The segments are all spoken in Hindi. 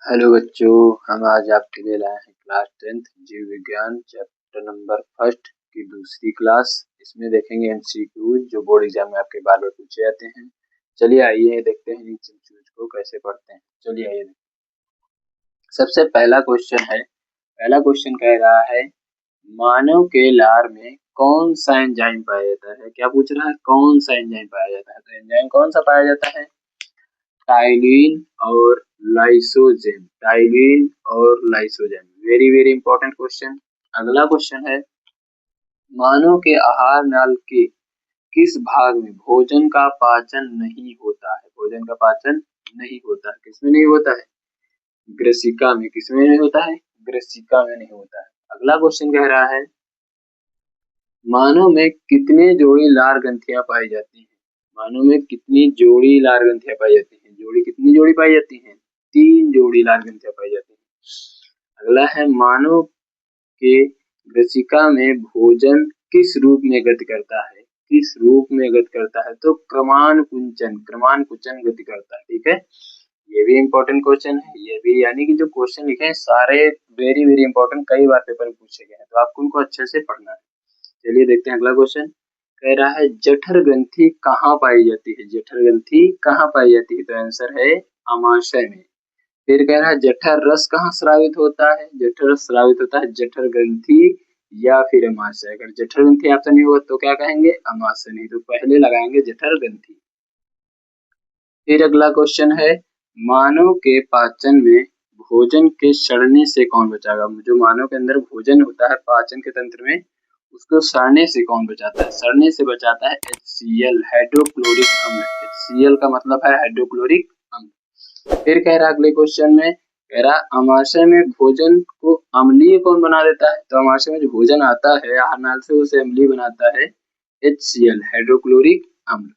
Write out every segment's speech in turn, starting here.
हेलो बच्चों, हम आज आपके लिए लाए हैं क्लास 10th जीव विज्ञान चैप्टर नंबर फर्स्ट की दूसरी क्लास। इसमें देखेंगे एमसीक्यू जो बोर्ड एग्जाम में आपके बार बार पूछे जाते हैं। चलिए आइए देखते हैं इन एमसीक्यू को कैसे पढ़ते हैं। चलिए आइए, सबसे पहला क्वेश्चन है। पहला क्वेश्चन कह रहा है मानव के लार में कौन सा एंजाइम पाया जाता है। क्या पूछ रहा है, कौन सा एंजाइम पाया जाता है। तो एंजाइम कौन सा पाया जाता है, टाइलिन और लाइसोजेम। टाइलिन और लाइसोजेम, वेरी वेरी इंपॉर्टेंट क्वेश्चन। अगला क्वेश्चन है मानव के आहार नाल के किस भाग में भोजन का पाचन नहीं होता है। भोजन का पाचन नहीं होता है, किसमें नहीं होता है, ग्रसिका में। किसमें नहीं होता है, ग्रसिका में नहीं होता है। अगला क्वेश्चन कह रहा है मानव में कितने जोड़ी लार ग्रंथियां पाई जाती हैं। मानव में कितनी जोड़ी लार ग्रंथियां पाई जाती हैं। जोड़ी, कितनी जोड़ी पाई जाती हैं, 3 जोड़ी लार ग्रंथियां पाई जाती हैं। अगला है मानव के ग्रसिका में भोजन किस रूप में गति करता है। किस रूप में गति करता है, तो क्रमानुकुंचन गति करता है। ठीक है, ये भी इंपॉर्टेंट क्वेश्चन है। ये भी यानी कि जो क्वेश्चन लिखे हैं सारे वेरी वेरी इंपॉर्टेंट, कई बार पेपर में पूछे गए हैं, तो आपको उनको अच्छे से पढ़ना है। चलिए देखते हैं अगला क्वेश्चन। कह रहा है जठर ग्रंथि कहाँ पाई जाती है। जठर ग्रंथि कहाँ पाई जाती है, तो आंसर है अमाशय में। फिर कह रहा है जठर रस कहाँ स्रावित होता है। जठर रस स्रावित होता है जठर ग्रंथि या फिर अमाशय। अगर जठर ग्रंथि ऑप्शन नहीं होगा तो क्या कहेंगे, अमाशय। नहीं तो पहले लगाएंगे जठर ग्रंथि। फिर अगला क्वेश्चन है मानव के पाचन में भोजन के सड़ने से कौन बचाएगा। जो मानव के अंदर भोजन होता है पाचन के तंत्र में, उसको सड़ने से कौन बचाता है। सड़ने से बचाता है HCl, हाइड्रोक्लोरिक अम्ल। HCl का मतलब है हाइड्रोक्लोरिक अम्ल। फिर कह रहा अगले क्वेश्चन में, कह रहा अमाशय में भोजन को अम्लीय कौन बना देता है। तो अमाशय में जो भोजन आता है आहार नाल से, उसे अम्लीय बनाता है HCl, हाइड्रोक्लोरिक अम्ल।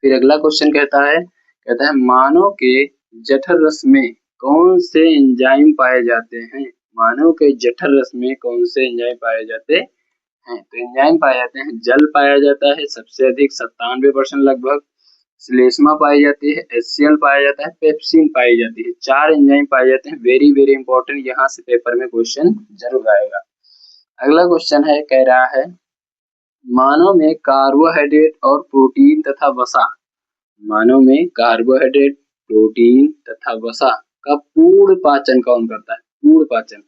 फिर अगला क्वेश्चन कहता है मानव के जठर रस में कौन से एंजाइम पाए जाते हैं। मानव के जठर रस में कौन से एंजाइम पाए जाते हैं। तो एंजाइम पाए जाते हैं, जल पाया जाता है सबसे अधिक 97% लगभग, श्लेष्मा पाई जाती है, HCl पाया जाता है, पेप्सिन पाई जाती है। 4 एंजाइम पाए जाते हैं, वेरी वेरी इंपॉर्टेंट। यहाँ से पेपर में क्वेश्चन जरूर आएगा। अगला क्वेश्चन है, कह रहा है मानव में कार्बोहाइड्रेट और प्रोटीन तथा वसा। मानव में कार्बोहाइड्रेट, प्रोटीन तथा वसा का पूर्ण पाचन कौन करता है। पूर्ण पाचन,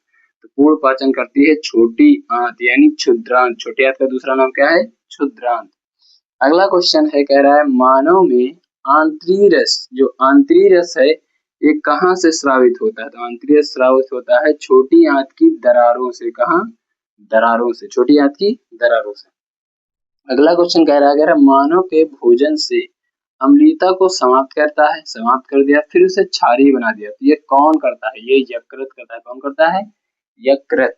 तो पूर्ण पाचन करती है छोटी आंत यानी क्षुद्रांत। छोटी आंत का दूसरा नाम क्या है, क्षुद्रांत। अगला क्वेश्चन है, कह रहा है मानव में आंतरी रस, जो आंतरी रस है ये कहाँ से स्रावित होता है। तो आंतरी रस स्रावित होता है छोटी आंत की दरारों से। कहाँ, दरारों से, छोटी आंत की दरारों से। अगला क्वेश्चन कह रहा है मानव के भोजन से अम्लीयता को समाप्त करता है, समाप्त कर दिया, फिर उसे क्षारीय बना दिया, तो ये कौन करता है, ये यकृत करता है। कौन करता है, यकृत।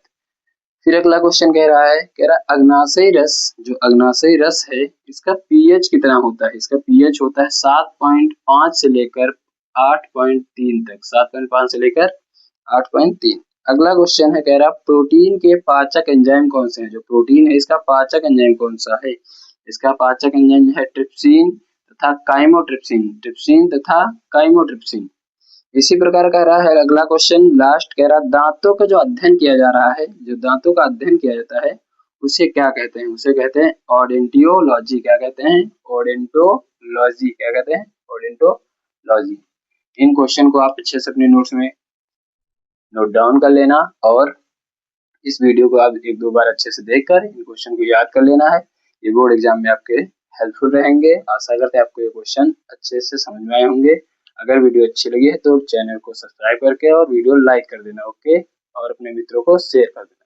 फिर अगला क्वेश्चन कह रहा अग्नाशयी रस, जो अग्नाशयी रस है इसका पीएच कितना होता है। इसका पीएच होता है 7.5 से लेकर 8.3 तक, 7.5 से लेकर 8.3। अगला क्वेश्चन है, कह रहा प्रोटीन के पाचक एंजाइम कौन से हैं। जो प्रोटीन है इसका पाचक एंजाइम कौन सा है। इसका पाचक एंजाइम है ट्रिप्सिन तथा काइमोट्रिप्सिन। ट्रिप्सिन तथा काइमोट्रिप्सिन। इसी प्रकार कह रहा है अगला क्वेश्चन, लास्ट कह रहा दांतों का जो अध्ययन किया जा रहा है, जो दांतों का अध्ययन किया जाता है उसे क्या कहते हैं। उसे कहते हैं ओडोंटोलॉजी। क्या कहते हैं, ओडोंटोलॉजी। क्या कहते हैं, ओडोंटोलॉजी। इन क्वेश्चन को आप अच्छे से अपने नोट्स में नोट डाउन कर लेना और इस वीडियो को आप 1-2 बार अच्छे से देखकर इन क्वेश्चन को याद कर लेना है। ये बोर्ड एग्जाम में आपके हेल्पफुल रहेंगे। आशा करते हैं आपको ये क्वेश्चन अच्छे से समझ में आए होंगे। अगर वीडियो अच्छी लगी है तो चैनल को सब्सक्राइब करके और वीडियो लाइक कर देना, ओके, और अपने मित्रों को शेयर कर देना।